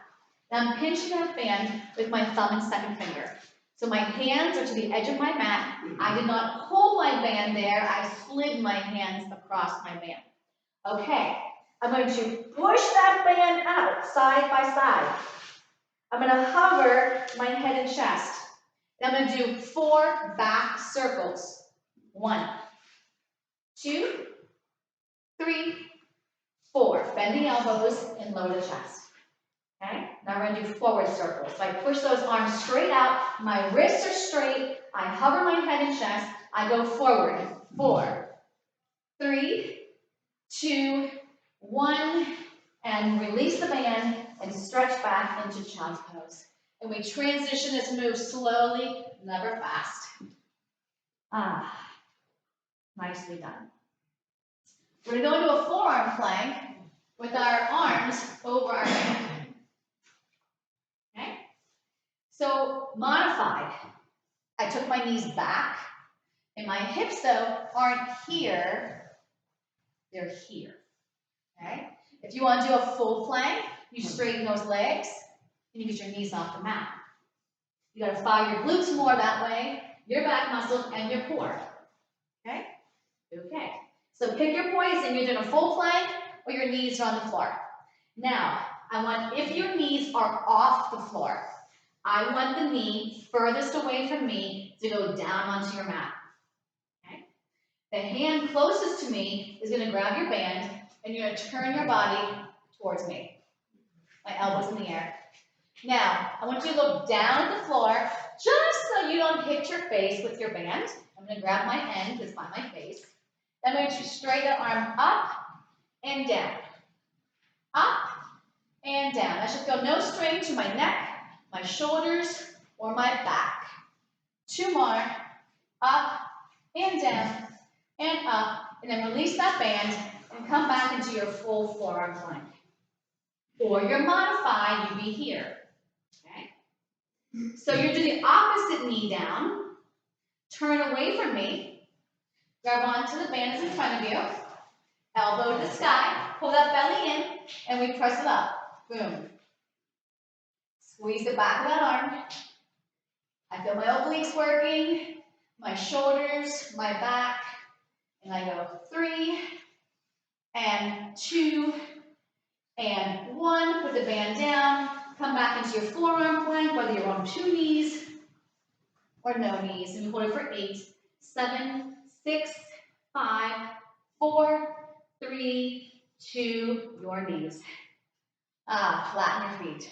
Now I'm pinching that band with my thumb and second finger. So my hands are to the edge of my mat. I did not pull my band there, I slid my hands across my band. Okay, I'm going to push that band out side by side. I'm going to hover my head and chest. And I'm going to do 4 back circles. 1, 2, 3, 4. Bend the elbows and lower the chest. Okay, now we're going to do forward circles. So I push those arms straight out, my wrists are straight, I hover my head and chest, I go forward. 4, 3, 2, 1, and release the band and stretch back into child's pose. And we transition this move slowly, never fast. Nicely done. We're going to go into a forearm plank with our arms over our back. Okay? So, modified. I took my knees back, and my hips, though, aren't here. They're here. Okay? If you want to do a full plank, you straighten those legs, and you get your knees off the mat. You got to fire your glutes more that way, your back muscles, and your core. Okay? Okay. So pick your poison. You're doing a full plank, or your knees are on the floor. Now, I want, if your knees are off the floor, I want the knee furthest away from me to go down onto your mat. Okay? The hand closest to me is going to grab your band, and you're going to turn your body towards me. My elbows in the air. Now, I want you to look down at the floor, just so you don't hit your face with your band. I'm going to grab my hand, that's by my face. I'm going to straighten the arm up and down. Up and down. That should feel no strain to my neck, my shoulders, or my back. 2 more. Up and down and up. And then release that band and come back into your full forearm plank. Or you're modified, you'd be here. Okay? So you do the opposite knee down. Turn away from me. Grab onto the band that's in front of you. Elbow to the sky. Pull that belly in. And we press it up. Boom. Squeeze the back of that arm. I feel my obliques working. My shoulders, my back. And I go 3 and 2 and 1. Put the band down. Come back into your forearm plank, whether you're on 2 knees or no knees. And we hold it for 8, 7, 6, 5, 4, 3, 2, your knees. Flatten your feet.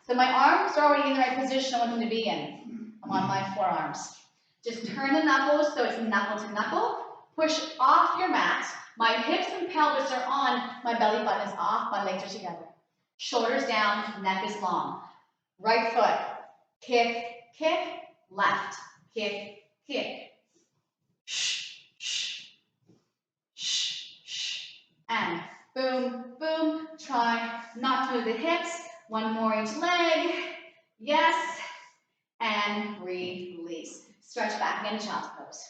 So my arms are already in the right position I want them to be in. I'm on my forearms. Just turn the knuckles so it's knuckle to knuckle. Push off your mat. My hips and pelvis are on. My belly button is off. My legs are together. Shoulders down. Neck is long. Right foot. Kick, kick. Left. Kick, kick. Shh, shh. Shh, shh. And boom, boom. Try not to move the hips. 1 more each leg. Yes. And release. Stretch back again, child's pose.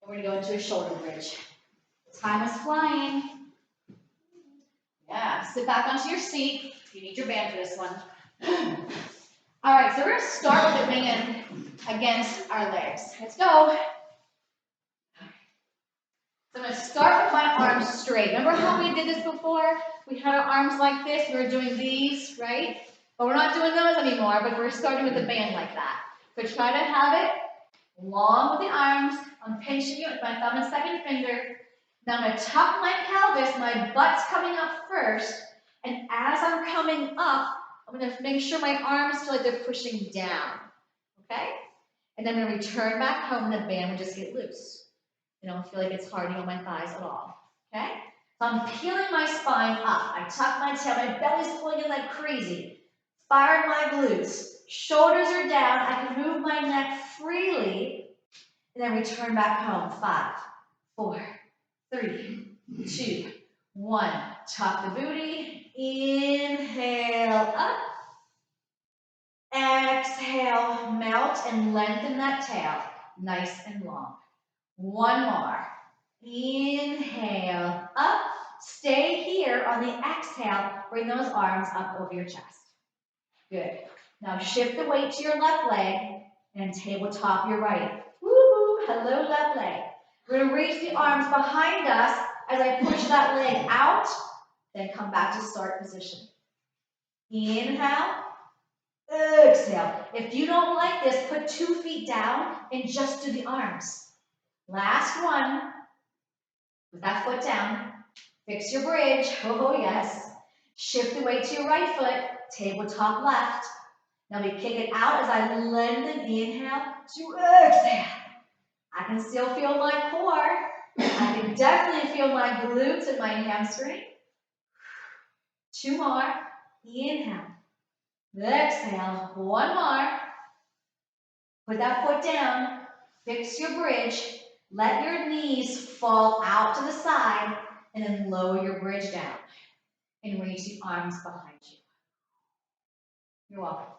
And we're going to go into a shoulder bridge. Time is flying. Yeah, sit back onto your seat. You need your band for this one. All right, so we're going to start with the band against our legs. Let's go. So I'm going to start with my arms straight. Remember how we did this before? We had our arms like this. We were doing these, right? But we're not doing those anymore, but we're starting with the band like that. So try to have it long with the arms. I'm pinching it with my thumb and second finger. Now I'm going to tuck my pelvis. My butt's coming up first. And as I'm coming up, I'm going to make sure my arms feel like they're pushing down. Okay? And then I'm going to return back home and the band will just get loose. You don't feel like it's hard on my thighs at all. Okay? So I'm peeling my spine up. I tuck my tail, my belly's pulling in like crazy. Firing my glutes. Shoulders are down. I can move my neck freely. And then return back home. 5, 4, 3, 2, 1. Tuck the booty. Inhale up. Exhale, melt and lengthen that tail. Nice and long. One more. Inhale up. Stay here on the exhale. Bring those arms up over your chest. Good. Now shift the weight to your left leg and tabletop your right. Woo! Hello, left leg. We're going to reach the arms behind us as I push that leg out, then come back to start position. Inhale. Exhale. If you don't like this, put 2 feet down and just do the arms. Last one. Put that foot down. Fix your bridge. Oh, yes. Shift the weight to your right foot. Tabletop left. Now we kick it out as I lengthen. Inhale to exhale. I can still feel my core. I can definitely feel my glutes and my hamstring. 2 more. Inhale. Exhale. 1 more. Put that foot down. Fix your bridge. Let your knees fall out to the side and then lower your bridge down and reach the arms behind you. You're welcome.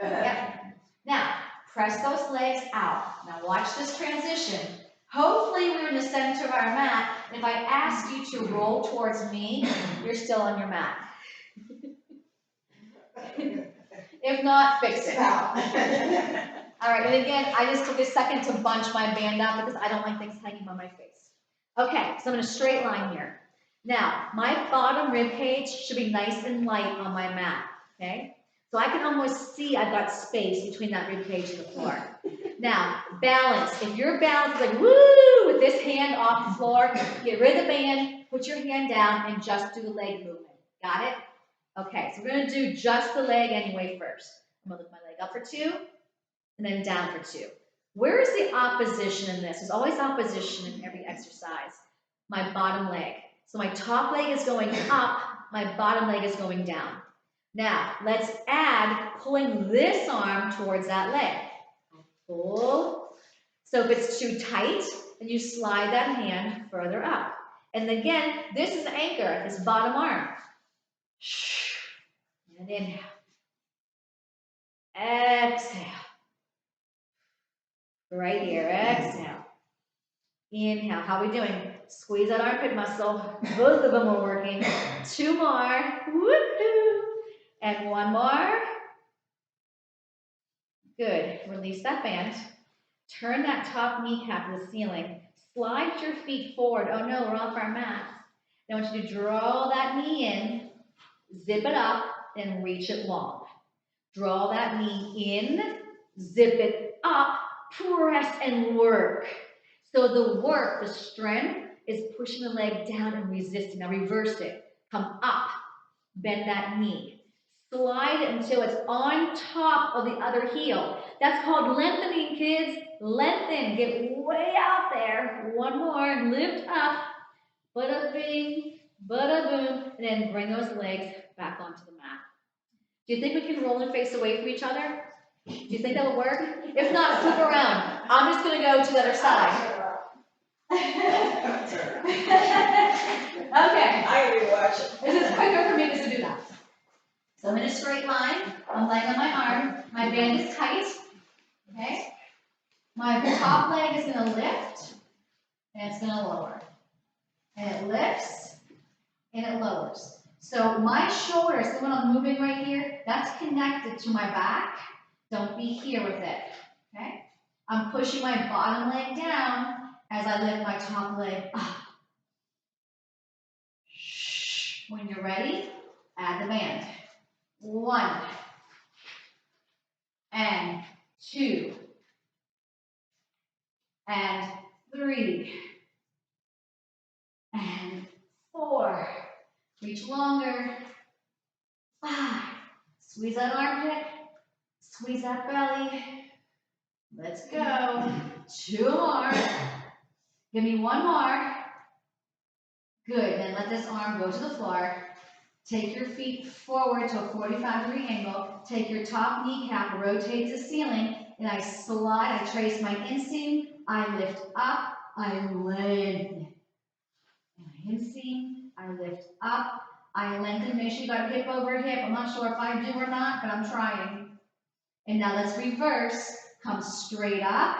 Yep. Now, press those legs out. Now watch this transition. Hopefully we're in the center of our mat. And if I ask you to roll towards me, you're still on your mat. If not, fix it. All right, and again, I just took a second to bunch my band up because I don't like things hanging on my face. Okay, so I'm in a straight line here. Now, my bottom rib cage should be nice and light on my mat, okay? So I can almost see I've got space between that rib cage and the floor. Now, balance. If you're balanced like, woo, with this hand off the floor, get rid of the band, put your hand down, and just do the leg movement. Got it? Okay, so we're going to do just the leg anyway first. I'm going to lift my leg up for 2. And then down for 2. Where is the opposition in this? There's always opposition in every exercise. My bottom leg. So my top leg is going up, my bottom leg is going down. Now, let's add pulling this arm towards that leg. Pull. So if it's too tight, then you slide that hand further up. And again, this is anchor, this bottom arm. And inhale. Exhale. Right here, exhale. Inhale, how are we doing? Squeeze that armpit muscle. Both of them are working. 2 more. Woohoo! And 1 more. Good. Release that band. Turn that top kneecap to the ceiling. Slide your feet forward. Oh no, we're off our mats. Now I want you to draw that knee in, zip it up, and reach it long. Draw that knee in, zip it up, press and work. So the work, the strength, is pushing the leg down and resisting. Now reverse it. Come up, bend that knee. Slide it until it's on top of the other heel. That's called lengthening, kids. Lengthen, get way out there. 1 more, lift up. Bada bing, bada boom, and then bring those legs back onto the mat. Do you think we can roll and face away from each other? Do you think that'll work? If not, flip around. I'm just going to go to the other side. Okay. I will watch it. This is quicker for me just to do that. So I'm in a straight line. I'm laying on my arm. My band is tight. Okay? My top leg is going to lift, and it's going to lower. And it lifts, and it lowers. So my shoulders, so when I'm moving right here, that's connected to my back. Don't be here with it, okay? I'm pushing my bottom leg down as I lift my top leg up. When you're ready, add the band. 1, and 2, and 3, and 4. Reach longer. 5. Squeeze that armpit. Squeeze that belly. Let's go. 2 more. Give me 1 more. Good, then let this arm go to the floor. Take your feet forward to a 45-degree angle. Take your top kneecap, rotate to ceiling, and I slide, I trace my inseam, I lift up, I lengthen. And I inseam, I lift up, I lengthen. Make sure you got hip over hip. I'm not sure if I do or not, but I'm trying. And now let's reverse. Come straight up,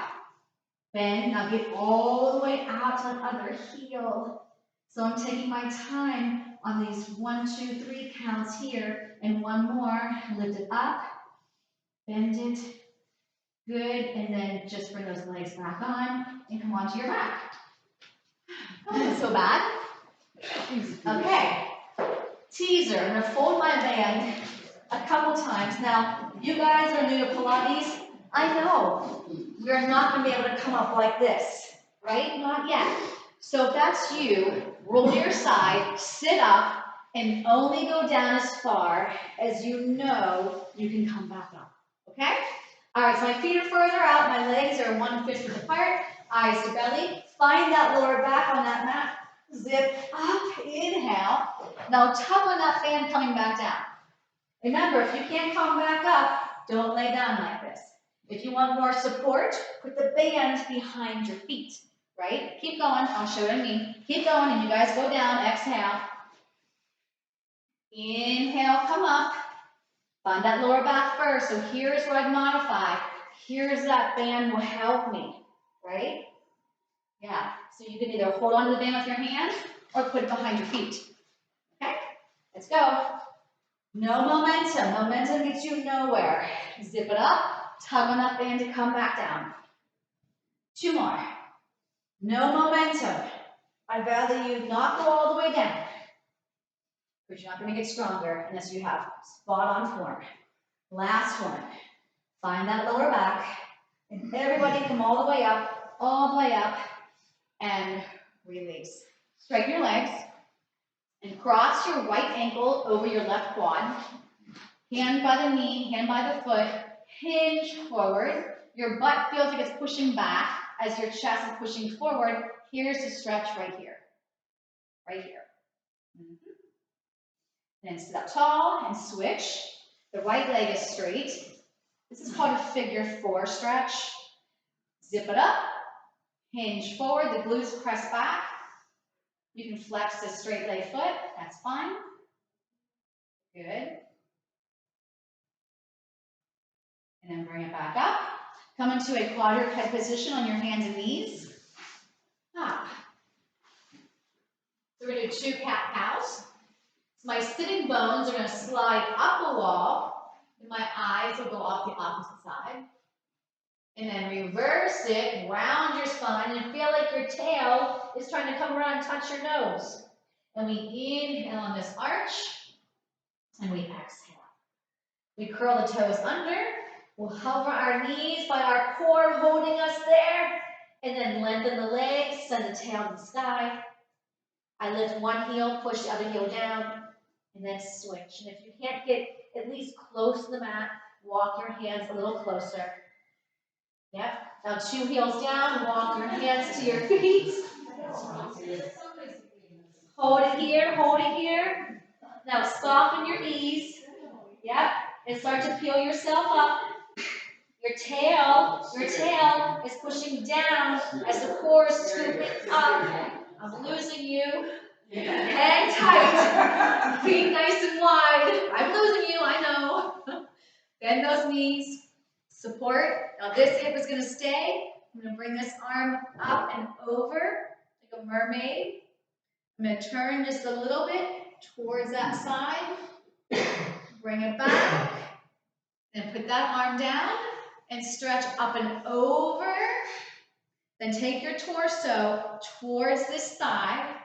bend. Now get all the way out to the other heel. So I'm taking my time on these 1, 2, 3 counts here, and one more. Lift it up, bend it. Good, and then just bring those legs back on and come onto your back. That wasn't so bad. Okay, teaser. I'm gonna fold my band a couple times. Now, you guys are new to Pilates. I know we're not gonna be able to come up like this, right? Not yet. So if that's you, roll to your side, sit up, and only go down as far as you know you can come back up, okay? All right, so my feet are further out, my legs are 1/5 width apart, eyes to belly. Find that lower back on that mat. Zip up, inhale. Now tug on that fan coming back down. Remember, if you can't come back up, don't lay down like this. If you want more support, put the band behind your feet, right? Keep going, I'll show you what I mean. Keep going, and you guys go down, exhale. Inhale, come up. Find that lower back first. So here's where I'd modify. Here's that band will help me, right? Yeah, so you can either hold on to the band with your hands or put it behind your feet. Okay, let's go. No momentum. Momentum gets you nowhere. Zip it up, tug on that band to come back down. 2 more. No momentum. I'd rather you not go all the way down, because you're not going to get stronger unless you have spot on form. Last one. Find that lower back, and everybody come all the way up, and release. Straighten your legs, and cross your right ankle over your left quad. Hand by the knee, hand by the foot, hinge forward. Your butt feels like it's pushing back as your chest is pushing forward. Here's the stretch right here. Right here. Then sit up tall and switch. The right leg is straight. This is called a figure 4 stretch. Zip it up, hinge forward, the glutes press back. You can flex the straight leg foot, that's fine. Good. And then bring it back up. Come into a quadruped position on your hands and knees. Up. So we're going to do 2 cat-cows. So my sitting bones are going to slide up the wall, and my eyes will go off the opposite side. And then reverse it, round your spine, and feel like your tail is trying to come around and touch your nose. And we inhale on this arch, and we exhale. We curl the toes under. We'll hover our knees by our core, holding us there. And then lengthen the legs, send the tail to the sky. I lift one heel, push the other heel down, and then switch. And if you can't get at least close to the mat, walk your hands a little closer. Yep. Now 2 heels down, walk your hands to your feet. Hold it here, hold it here. Now soften your knees. Yep. And start to peel yourself up. Your tail is pushing down as the core is scooping up. I'm losing you. Hang tight. Feet nice and wide. I'm losing you, I know. Bend those knees. Support. Now this hip is going to stay. I'm going to bring this arm up and over like a mermaid. I'm going to turn just a little bit towards that side. Bring it back. Then put that arm down and stretch up and over. Then take your torso towards this thigh.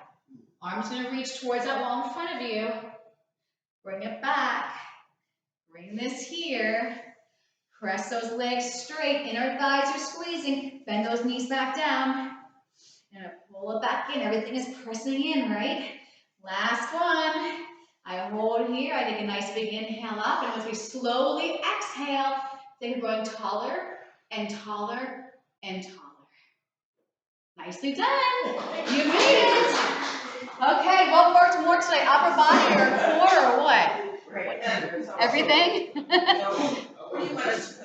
Arm's going to reach towards that wall in front of you. Bring it back. Bring this here. Press those legs straight. Inner thighs are squeezing. Bend those knees back down. And pull it back in. Everything is pressing in, right? Last one. I hold here. I take a nice big inhale up. And as we slowly exhale, then we're growing taller and taller and taller. Nicely done. You made it. Okay, what worked more today, upper body or core or what? Everything? No, pretty much